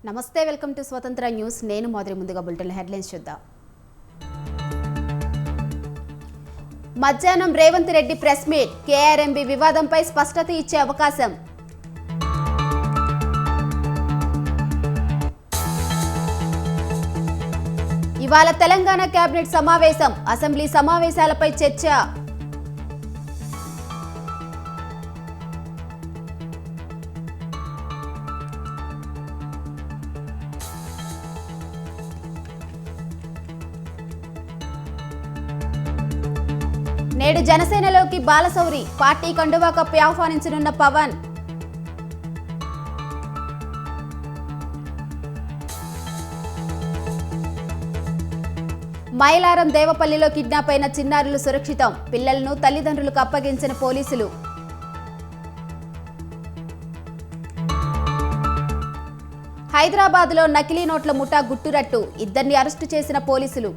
నమస్తే, welcome to స్వతంత్ర news. నేను మాదిరి. ముందుగా బులెటిన్ హెడ్లైన్స్ చూద్దాం. మధ్యాహ్నం Revanth Reddy press meet. KRMB వివాదంపై స్పష్టత ఇచ్చే అవకాశం. ఇవాళ తెలంగాణ కేబినెట్ సమావేశం. అసెంబ్లీ సమావేశాలపై చర్చ. నేడు జనసేనలోకి బాలశౌరి. పార్టీ కండువా కప్పి ఆహ్వానించనున్న పవన్. మైలారం దేవపల్లిలో కిడ్నాప్ అయిన చిన్నారులు సురక్షితం. పిల్లలను తల్లిదండ్రులకు అప్పగించిన పోలీసులు. హైదరాబాద్లో నకిలీ నోట్ల ముఠా గుట్టురట్టు. ఇద్దరిని అరెస్టు చేసిన పోలీసులు.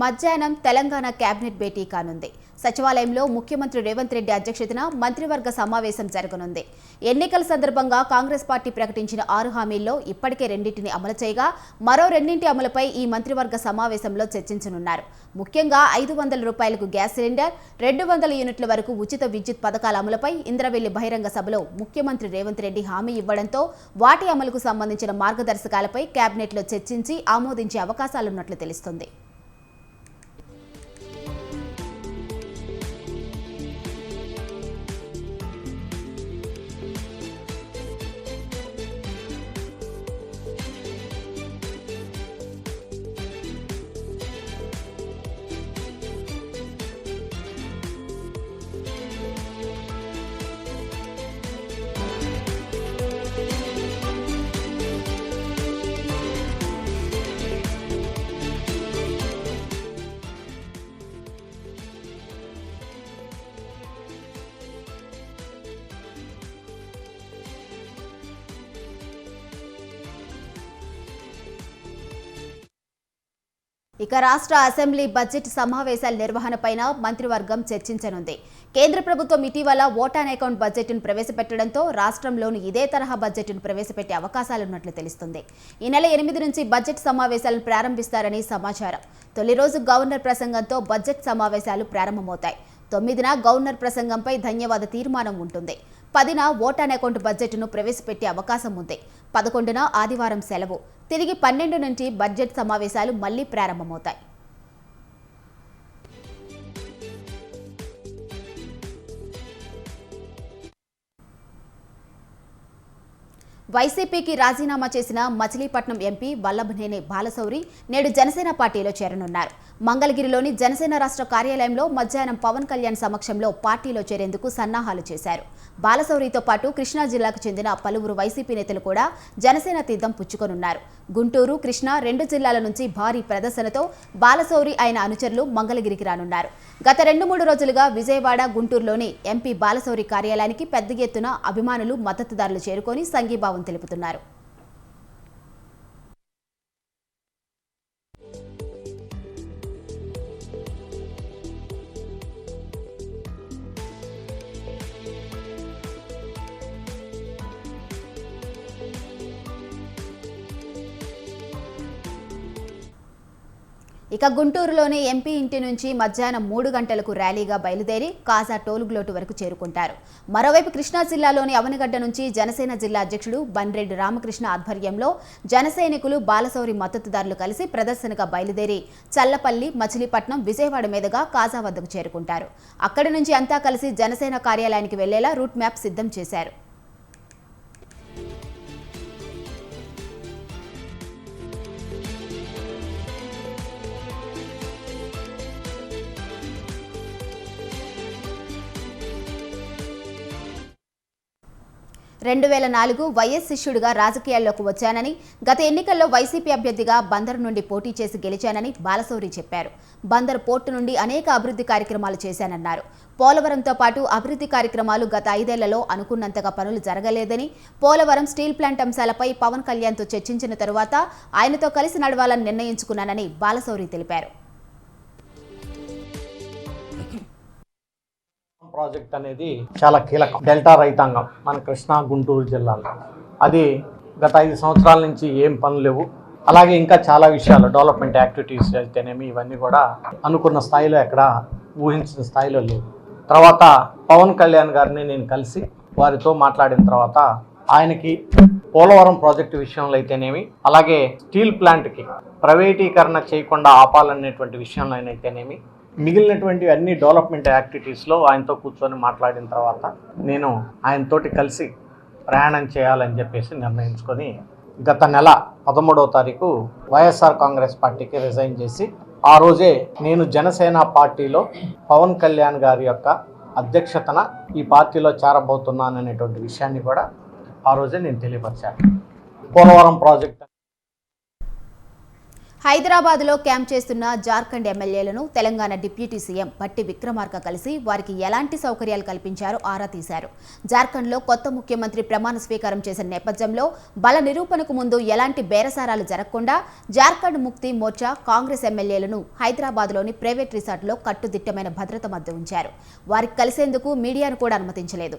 మధ్యాహ్నం తెలంగాణ కేబినెట్ భేటీ కానుంది. సచివాలయంలో ముఖ్యమంత్రి రేవంత్ రెడ్డి అధ్యక్షతన మంత్రివర్గ సమావేశం జరగనుంది. ఎన్నికల సందర్భంగా కాంగ్రెస్ పార్టీ ప్రకటించిన 6 హామీల్లో ఇప్పటికే 2ంటిని అమలు చేయగా మరో 2ంటి అమలుపై ఈ మంత్రివర్గ సమావేశంలో చర్చించనున్నారు. ముఖ్యంగా 500 రూపాయలకు గ్యాస్ సిలిండర్, 200 యూనిట్ల వరకు ఉచిత విద్యుత్ పథకాల అమలుపై ఇంద్రవెల్లి బహిరంగ సభలో ముఖ్యమంత్రి రేవంత్ రెడ్డి హామీ ఇవ్వడంతో వాటి అమలుకు సంబంధించిన మార్గదర్శకాలపై కేబినెట్లో చర్చించి ఆమోదించే అవకాశాలున్నట్లు తెలుస్తోంది. ఇక రాష్ట్ర అసెంబ్లీ బడ్జెట్ సమావేశాల నిర్వహణపైన మంత్రివర్గం చర్చించనుంది. కేంద్ర ప్రభుత్వం ఇటీవల ఓట్ ఆన్ అకౌంట్ బడ్జెట్ను ప్రవేశపెట్టడంతో రాష్ట్రంలోని ఇదే తరహా బడ్జెట్ను ప్రవేశపెట్టే అవకాశాలున్నట్లు తెలుస్తుంది. ఈ నెల 8 నుంచి బడ్జెట్ సమావేశాలను ప్రారంభిస్తారని సమాచారం. తొలి రోజు గవర్నర్ ప్రసంగంతో బడ్జెట్ సమావేశాలు ప్రారంభమవుతాయి. 9న గవర్నర్ ప్రసంగంపై ధన్యవాద తీర్మానం ఉంటుంది. 10న ఓట్ ఆన్ అకౌంట్ బడ్జెట్ను ప్రవేశపెట్టే అవకాశం ఉంది. 11న ఆదివారం సెలవు. తిరిగి 12 నుంచి బడ్జెట్ సమావేశాలు మళ్లీ ప్రారంభమవుతాయి. వైసీపీకి రాజీనామా చేసిన మచిలీపట్నం ఎంపీ వల్లభనేని బాలశౌరి నేడు జనసేన పార్టీలో చేరనున్నారు. మంగళగిరిలోని జనసేన రాష్ట్ర కార్యాలయంలో మధ్యాహ్నం పవన్ కళ్యాణ్ సమక్షంలో పార్టీలో చేరేందుకు సన్నాహాలు చేశారు. బాలశౌరితో పాటు కృష్ణా జిల్లాకు చెందిన పలువురు వైసీపీ నేతలు కూడా జనసేన తీర్థం పుచ్చుకొనున్నారు. గుంటూరు, కృష్ణా 2 జిల్లాల నుంచి భారీ ప్రదర్శనతో బాలశౌరి ఆయన అనుచరులు మంగళగిరికి రానున్నారు. గత 2-3 రోజులుగా విజయవాడ, గుంటూరులోని ఎంపీ బాలశౌరి కార్యాలయానికి పెద్ద ఎత్తున అభిమానులు, మద్దతుదారులు చేరుకొని సంఘీభావం తెలుపుతున్నారు. ఇక గుంటూరులోని ఎంపీ ఇంటి నుంచి మధ్యాహ్నం 3 గంటలకు ర్యాలీగా బయలుదేరి కాజా టోలుగ్లోటు వరకు చేరుకుంటారు. మరోవైపు కృష్ణా జిల్లాలోని అవనిగడ్డ నుంచి జనసేన జిల్లా అధ్యక్షుడు బండ్రెడ్డి రామకృష్ణ ఆధ్వర్యంలో జనసైనికులు, బాలశౌరి మద్దతుదారులు కలిసి ప్రదర్శనగా బయలుదేరి చల్లపల్లి, మచిలీపట్నం, విజయవాడ మీదుగా కాజా వద్దకు చేరుకుంటారు. అక్కడి నుంచి అంతా కలిసి జనసేన కార్యాలయానికి వెళ్లేలా రూట్ మ్యాప్ సిద్ధం చేశారు. వైఎస్ శిష్యుడిగా రాజకీయాల్లోకి వచ్చానని, గత ఎన్నికల్లో వైసీపీ అభ్యర్థిగా బందరు నుండి పోటీ చేసి గెలిచానని బాలశౌరి చెప్పారు. బందరు పోర్టు నుండి అనేక అభివృద్ధి కార్యక్రమాలు చేశానన్నారు. పోలవరంతో పాటు అభివృద్ధి కార్యక్రమాలు గత 5 ఏళ్లలో అనుకున్నంతగా పనులు జరగలేదని, పోలవరం స్టీల్ ప్లాంట్ అంశాలపై పవన్ కళ్యాణ్తో చర్చించిన తరువాత ఆయనతో కలిసి నడవాలని నిర్ణయించుకున్నానని బాలశౌరి తెలిపారు. ప్రాజెక్ట్ అనేది చాలా కీలకం. డెల్టా రైతాంగం మన కృష్ణా గుంటూరు జిల్లాలో అది గత 5 సంవత్సరాల నుంచి ఏం పనులు లేవు. అలాగే ఇంకా చాలా విషయాలు డెవలప్మెంట్ యాక్టివిటీస్ అయితేనేమి ఇవన్నీ కూడా అనుకున్న స్థాయిలో ఎక్కడ ఊహించిన స్థాయిలో లేవు. తర్వాత పవన్ కళ్యాణ్ గారిని నేను కలిసి వారితో మాట్లాడిన తర్వాత ఆయనకి పోలవరం ప్రాజెక్టు విషయంలో అయితేనేమి, అలాగే స్టీల్ ప్లాంట్కి ప్రైవేటీకరణ చేయకుండా ఆపాలనేటువంటి విషయంలో అయితేనేమి, మిగిలినటువంటి అన్ని డెవలప్మెంట్ యాక్టివిటీస్లో ఆయనతో కూర్చొని మాట్లాడిన తర్వాత నేను ఆయనతోటి కలిసి ప్రయాణం చేయాలని చెప్పేసి నిర్ణయించుకొని గత నెల 13వ తారీఖు వైఎస్ఆర్ కాంగ్రెస్ పార్టీకి రిజైన్ చేసి ఆ రోజే నేను జనసేన పార్టీలో పవన్ కళ్యాణ్ గారి యొక్క అధ్యక్షతన ఈ పార్టీలో చేరబోతున్నాననేటువంటి విషయాన్ని కూడా ఆ రోజే నేను తెలియపరిచాను. పోలవరం ప్రాజెక్ట్ హైదరాబాద్లో క్యాంప్ చేస్తున్న జార్ఖండ్ ఎమ్మెల్యేలను తెలంగాణ డిప్యూటీ సీఎం భట్టి విక్రమార్క కలిసి వారికి ఎలాంటి సౌకర్యాలు కల్పించారో ఆరా తీశారు. జార్ఖండ్లో కొత్త ముఖ్యమంత్రి ప్రమాణ స్వీకారం చేసిన నేపథ్యంలో బల నిరూపణకు ముందు ఎలాంటి బేరసారాలు జరగకుండా జార్ఖండ్ ముక్తి మోర్చా కాంగ్రెస్ ఎమ్మెల్యేలను హైదరాబాద్లోని ప్రైవేట్ రిసార్ట్లో కట్టుదిట్టమైన భద్రత మధ్య ఉంచారు. వారికి కలిసేందుకు మీడియాను కూడా అనుమతించలేదు.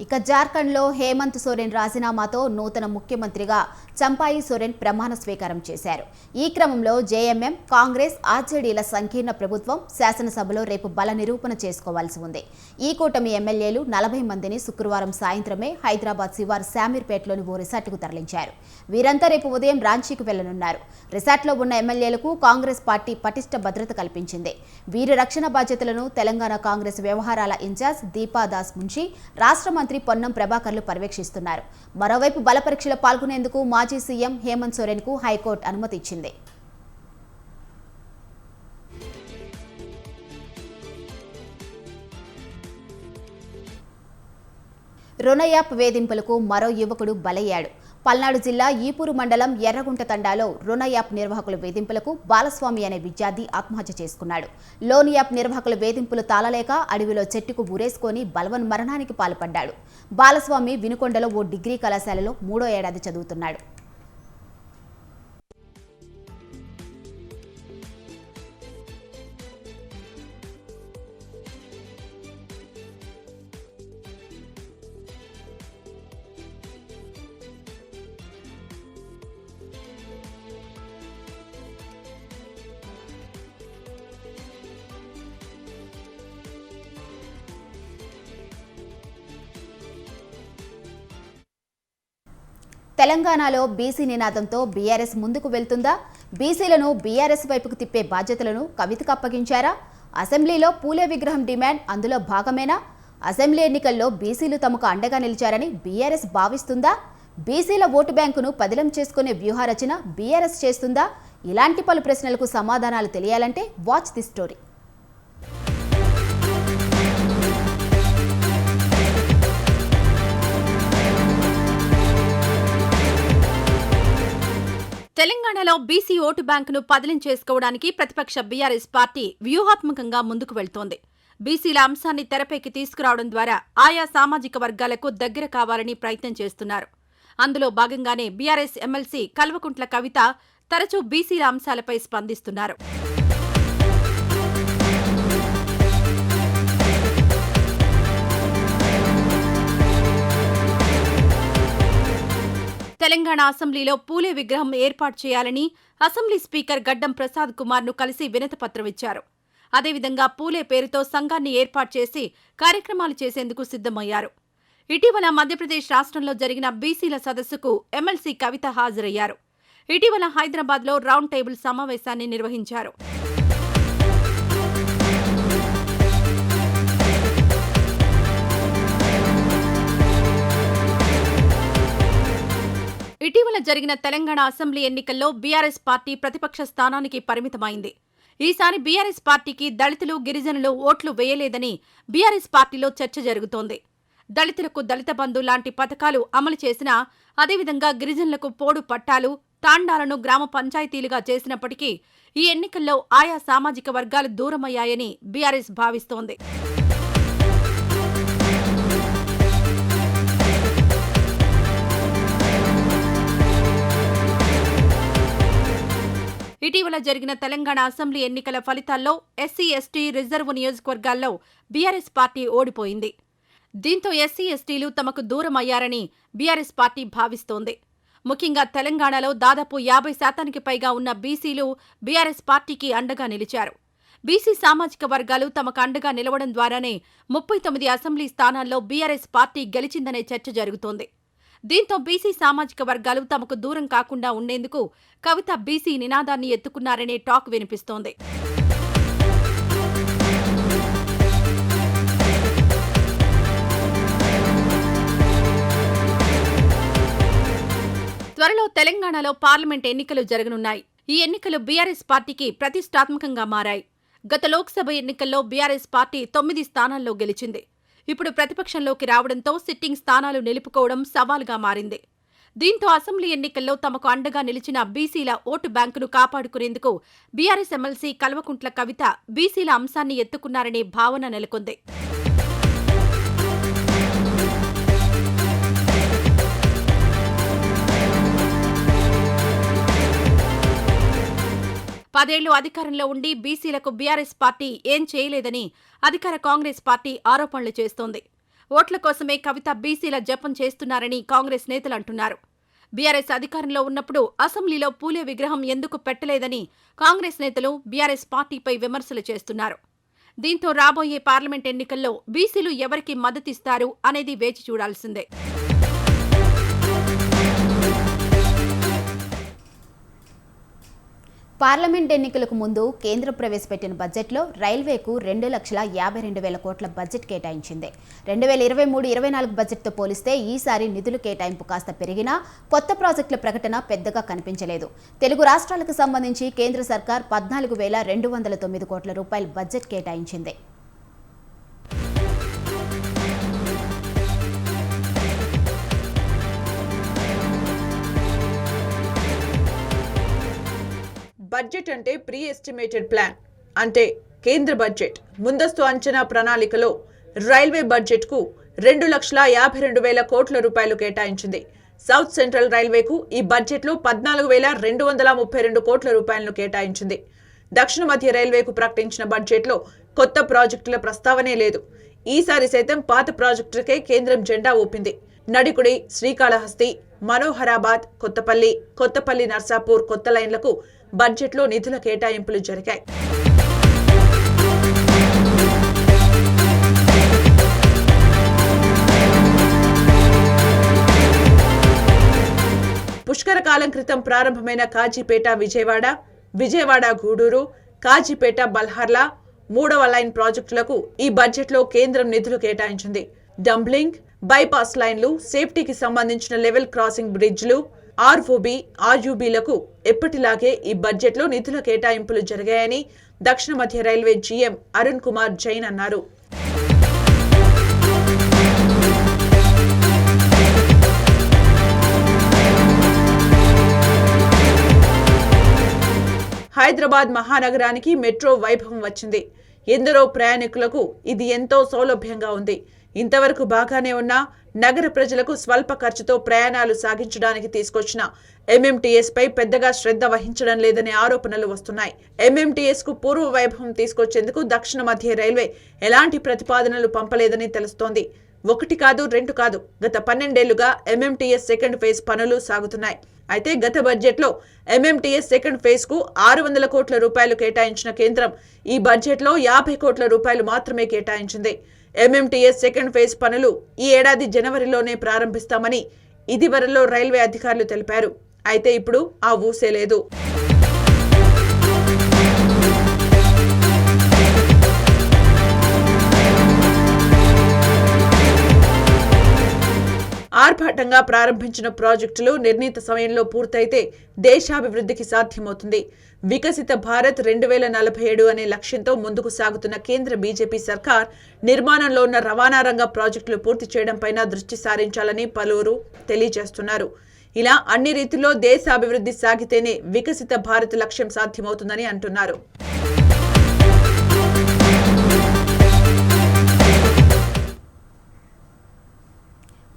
ఇక జార్ఖండ్లో హేమంత్ సోరెన్ రాజీనామాతో నూతన ముఖ్యమంత్రిగా చంపాయి సోరెన్ ప్రమాణ స్వీకారం చేశారు. ఈ క్రమంలో జేఎంఎం, కాంగ్రెస్, ఆర్జేడీల సంకీర్ణ ప్రభుత్వం శాసనసభలో రేపు బల నిరూపణ చేసుకోవాల్సి ఉంది. ఈ కూటమి ఎమ్మెల్యేలు 40 మందిని శుక్రవారం సాయంత్రమే హైదరాబాద్ శివారు శామీర్పేటలోని ఓ రిసార్టుకు తరలించారు. వీరంతా రేపు ఉదయం రాంచీకి వెళ్లనున్నారు. రిసార్ట్లో ఉన్న ఎమ్మెల్యేలకు కాంగ్రెస్ పార్టీ పటిష్ట భద్రత కల్పించింది. వీరి రక్షణ బాధ్యతలను తెలంగాణ కాంగ్రెస్ వ్యవహారాల ఇన్ఛార్జ్ దీపాదాస్ మున్షి, రాష్ట్ర మంత్రి పొన్నం ప్రభాకర్లు పర్యవేక్షిస్తున్నారు. మరోవైపు బల పరీక్షలో పాల్గొనేందుకు మాజీ సీఎం హేమంత్ సోరెన్కు హైకోర్టు అనుమతి ఇచ్చింది. రుణ యాప్ వేధింపులకు మరో యువకుడు బలయ్యాడు. పల్నాడు జిల్లా ఈపూరు మండలం ఎర్రగుంట తండాలో రుణ యాప్ నిర్వాహకుల వేధింపులకు బాలస్వామి అనే విద్యార్థి ఆత్మహత్య చేసుకున్నాడు. లోన్ యాప్ నిర్వాహకుల వేధింపులు తాళలేక అడవిలో చెట్టుకు ఊరేసుకొని బలవన్ మరణానికి పాల్పడ్డాడు. బాలస్వామి వినుకొండలో ఓ డిగ్రీ కళాశాలలో 3వ ఏడాది చదువుతున్నాడు. తెలంగాణలో బీసీ నినాదంతో బీఆర్ఎస్ ముందుకు వెళ్తుందా? బీసీలను బీఆర్ఎస్ వైపుకు తిప్పే బాధ్యతలను కవితకు అప్పగించారా? అసెంబ్లీలో పూలే విగ్రహం డిమాండ్ అందులో భాగమేనా? అసెంబ్లీ ఎన్నికల్లో బీసీలు తమకు అండగా నిలిచారని బీఆర్ఎస్ భావిస్తుందా? బీసీల ఓటు బ్యాంకును పదిలం చేసుకునే వ్యూహరచన బీఆర్ఎస్ చేస్తుందా? ఇలాంటి పలు ప్రశ్నలకు సమాధానాలు తెలియాలంటే వాచ్ ది స్టోరీ. తెలంగాణలో బీసీ ఓటు బ్యాంకును పదిలం చేసుకోవడానికి ప్రతిపక్ష బీఆర్ఎస్ పార్టీ వ్యూహాత్మకంగా ముందుకు వెళ్తోంది. బీసీల అంశాన్ని తెరపైకి తీసుకురావడం ద్వారా ఆయా సామాజిక వర్గాలకు దగ్గర కావాలని ప్రయత్నం చేస్తున్నారు. అందులో భాగంగానే బీఆర్ఎస్ ఎమ్మెల్సీ కల్వకుంట్ల కవిత తరచూ బీసీల అంశాలపై స్పందిస్తున్నారు. తెలంగాణ అసెంబ్లీలో పూలే విగ్రహం ఏర్పాటు చేయాలని అసెంబ్లీ స్పీకర్ గడ్డం ప్రసాద్ కుమార్ను కలిసి వినతిపత్రం ఇచ్చారు. అదేవిధంగా పూలే పేరుతో సంఘాన్ని ఏర్పాటు చేసి కార్యక్రమాలు చేసేందుకు సిద్ధమయ్యారు. ఇటీవల మధ్యప్రదేశ్ రాష్ట్రంలో జరిగిన బీసీల సదస్సుకు ఎమ్మెల్సీ కవిత హాజరయ్యారు. ఇటీవల హైదరాబాద్లో రౌండ్ టేబుల్ సమావేశాన్ని నిర్వహించారు. ఇటీవల జరిగిన తెలంగాణ అసెంబ్లీ ఎన్నికల్లో బీఆర్ఎస్ పార్టీ ప్రతిపక్ష స్థానానికి పరిమితమైంది. ఈసారి బీఆర్ఎస్ పార్టీకి దళితులు, గిరిజనులు ఓట్లు వేయలేదని బీఆర్ఎస్ పార్టీలో చర్చ జరుగుతోంది. దళితులకు దళిత బంధు లాంటి పథకాలు అమలు చేసినా, అదేవిధంగా గిరిజనులకు పోడు పట్టాలు, తాండాలను గ్రామ పంచాయతీలుగా చేసినప్పటికీ ఈ ఎన్నికల్లో ఆయా సామాజిక వర్గాలు దూరమయ్యాయని బీఆర్ఎస్ భావిస్తోంది. ఇటీవల జరిగిన తెలంగాణ అసెంబ్లీ ఎన్నికల ఫలితాల్లో ఎస్సీ, ఎస్టీ రిజర్వు నియోజకవర్గాల్లో బీఆర్ఎస్ పార్టీ ఓడిపోయింది. దీంతో ఎస్సీ, ఎస్టీలు తమకు దూరమయ్యారని బీఆర్ఎస్ పార్టీ భావిస్తోంది. ముఖ్యంగా తెలంగాణలో దాదాపు 50% పైగా ఉన్న బీసీలు బీఆర్ఎస్ పార్టీకి అండగా నిలిచారు. బీసీ సామాజిక వర్గాలు తమకు అండగా నిలవడం ద్వారానే 39 అసెంబ్లీ స్థానాల్లో బీఆర్ఎస్ పార్టీ గెలిచిందనే చర్చ జరుగుతోంది. దీంతో బీసీ సామాజిక వర్గాలు తమకు దూరం కాకుండా ఉండేందుకు కవిత బీసీ నినాదాన్ని ఎత్తుకున్నారనే టాక్ వినిపిస్తోంది. త్వరలో తెలంగాణలో పార్లమెంట్ ఎన్నికలు జరగనున్నాయి. ఈ ఎన్నికలు బీఆర్ఎస్ పార్టీకి ప్రతిష్టాత్మకంగా మారాయి. గత లోక్సభ ఎన్నికల్లో బీఆర్ఎస్ పార్టీ 9 స్థానాల్లో గెలిచింది. ఇప్పుడు ప్రతిపక్షంలోకి రావడంతో సిట్టింగ్ స్థానాలు నిలుపుకోవడం సవాలుగా మారింది. దీంతో అసెంబ్లీ ఎన్నికల్లో తమకు అండగా నిలిచిన బీసీల ఓటు బ్యాంకును కాపాడుకునేందుకు బీఆర్ఎస్ ఎమ్మెల్సీ కల్వకుంట్ల కవిత బీసీల అంశాన్ని ఎత్తుకున్నారనే భావన నెలకొంది. పదేళ్లు అధికారంలో ఉండి బీసీలకు బీఆర్ఎస్ పార్టీ ఏం చేయలేదని అధికార కాంగ్రెస్ పార్టీ ఆరోపణలు చేస్తోంది. ఓట్ల కోసమే కవిత బీసీల జపం చేస్తున్నారని కాంగ్రెస్ నేతలు అంటున్నారు. బీఆర్ఎస్ అధికారంలో ఉన్నప్పుడు అసెంబ్లీలో పూలే విగ్రహం ఎందుకు పెట్టలేదని కాంగ్రెస్ నేతలు బీఆర్ఎస్ పార్టీపై విమర్శలు చేస్తున్నారు. దీంతో రాబోయే పార్లమెంట్ ఎన్నికల్లో బీసీలు ఎవరికి మద్దతిస్తారు అనేది వేచి చూడాల్సిందే. పార్లమెంట్ ఎన్నికలకు ముందు కేంద్రం ప్రవేశపెట్టిన బడ్జెట్లో రైల్వేకు 2,52,000 కోట్ల బడ్జెట్ కేటాయించింది. 2023-24 బడ్జెట్తో పోలిస్తే ఈసారి నిధుల కేటాయింపు కాస్త పెరిగినా కొత్త ప్రాజెక్టుల ప్రకటన పెద్దగా కనిపించలేదు. తెలుగు రాష్ట్రాలకు సంబంధించి కేంద్ర సర్కార్ 14,209 కోట్ల రూపాయల బడ్జెట్ కేటాయించింది. బడ్జెట్ అంటే ప్రీ ఎస్టిమేటెడ్ ప్లాన్ అంటే కేంద్ర బడ్జెట్ ముందస్తు అంచనా ప్రణాళికలో రైల్వే బడ్జెట్కు 2,52,000 కోట్ల రూపాయలు కేటాయించింది. సౌత్ సెంట్రల్ రైల్వేకు ఈ బడ్జెట్లో 14,232 కోట్ల రూపాయలను కేటాయించింది. దక్షిణ మధ్య రైల్వేకు ప్రకటించిన బడ్జెట్లో కొత్త ప్రాజెక్టుల ప్రస్తావనే లేదు. ఈసారి సైతం పాత ప్రాజెక్టులకే కేంద్రం జెండా ఊపింది. నడికుడి, శ్రీకాళహస్తి, మనోహరాబాద్, కొత్తపల్లి నర్సాపూర్ కొత్త లైన్లకు బడ్జెట్లో నిధుల కేటాయింపులు జరిగాయి. పుష్కర కాలం క్రితం ప్రారంభమైన కాజీపేట విజయవాడ గూడూరు, కాజీపేట బల్హార్లా 3వ లైన్ ప్రాజెక్టులకు ఈ బడ్జెట్లో కేంద్రం నిధులు కేటాయించింది. డంబ్లింగ్, బైపాస్ లైన్లు, సేఫ్టీకి సంబంధించిన లెవెల్ క్రాసింగ్ బ్రిడ్జ్లు, ఆర్ఓబి, ఆర్యూబీలకు ఎప్పటిలాగే ఈ బడ్జెట్లో నిధుల కేటాయింపులు జరిగాయని దక్షిణ మధ్య రైల్వే జీఎం అరుణ్ కుమార్ జైన్ అన్నారు. హైదరాబాద్ మహానగరానికి మెట్రో వైభవం వచ్చింది. ఎందరో ప్రయాణికులకు ఇది ఎంతో సౌలభ్యంగా ఉంది. ఇంతవరకు బాగానే ఉన్నా నగర ప్రజలకు స్వల్ప ఖర్చుతో ప్రయాణాలు సాగించడానికి తీసుకొచ్చిన ఎంఎంటీఎస్ పై పెద్దగా శ్రద్ధ వహించడం లేదనే ఆరోపణలు వస్తున్నాయి. ఎంఎంటీఎస్ కు పూర్వ వైభవం తీసుకొచ్చేందుకు దక్షిణ మధ్య రైల్వే ఎలాంటి ప్రతిపాదనలు పంపలేదని తెలుస్తోంది. 1 కాదు 2 కాదు, గత 12 ఏళ్లుగా ఎంఎంటీఎస్ సెకండ్ ఫేజ్ పనులు సాగుతున్నాయి. అయితే గత బడ్జెట్లో ఎంఎంటీఎస్ సెకండ్ ఫేజ్ కు 600 కోట్ల రూపాయలు కేటాయించిన కేంద్రం ఈ బడ్జెట్లో 50 కోట్ల రూపాయలు మాత్రమే కేటాయించింది. ఎంఎంటీఎస్ సెకండ్ ఫేజ్ పనులు ఈ ఏడాది జనవరిలోనే ప్రారంభిస్తామని ఇదివరలో రైల్వే అధికారులు తెలిపారు. అయితే ఇప్పుడు ఆ ఊసే లేదు. ఆర్భాటంగా ప్రారంభించిన ప్రాజెక్టులు నిర్ణీత సమయంలో పూర్తయితే దేశాభివృద్ధికి సాధ్యమవుతుంది. వికసిత భారత్ 2047 అనే లక్ష్యంతో ముందుకు సాగుతున్న కేంద్ర బీజేపీ సర్కార్ నిర్మాణంలో ఉన్న రవాణా రంగ ప్రాజెక్టులు పూర్తి చేయడంపైన దృష్టి సారించాలని పలువురు తెలియజేస్తున్నారు. ఇలా అన్ని రీతిలో దేశాభివృద్ధి సాగితేనే వికసిత భారత్ లక్ష్యం సాధ్యమవుతుందని అంటున్నారు.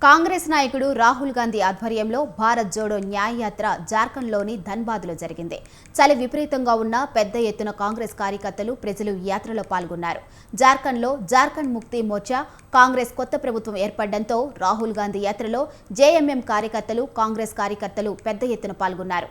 కాంగ్రెస్ నాయకుడు రాహుల్ గాంధీ ఆధ్వర్యంలో భారత్ జోడో న్యాయ యాత్ర జార్ఖండ్లోని ధన్బాద్లో జరిగింది. చలి విపరీతంగా ఉన్న పెద్ద ఎత్తున కాంగ్రెస్ కార్యకర్తలు ప్రజలు ఈ యాత్రలో పాల్గొన్నారు. జార్ఖండ్లో జార్ఖండ్ ముక్తి మోర్చా కాంగ్రెస్ కొత్త ప్రభుత్వం ఏర్పడడంతో రాహుల్ గాంధీ యాత్రలో జేఎంఎం కార్యకర్తలు కాంగ్రెస్ కార్యకర్తలు పెద్ద ఎత్తున పాల్గొన్నారు.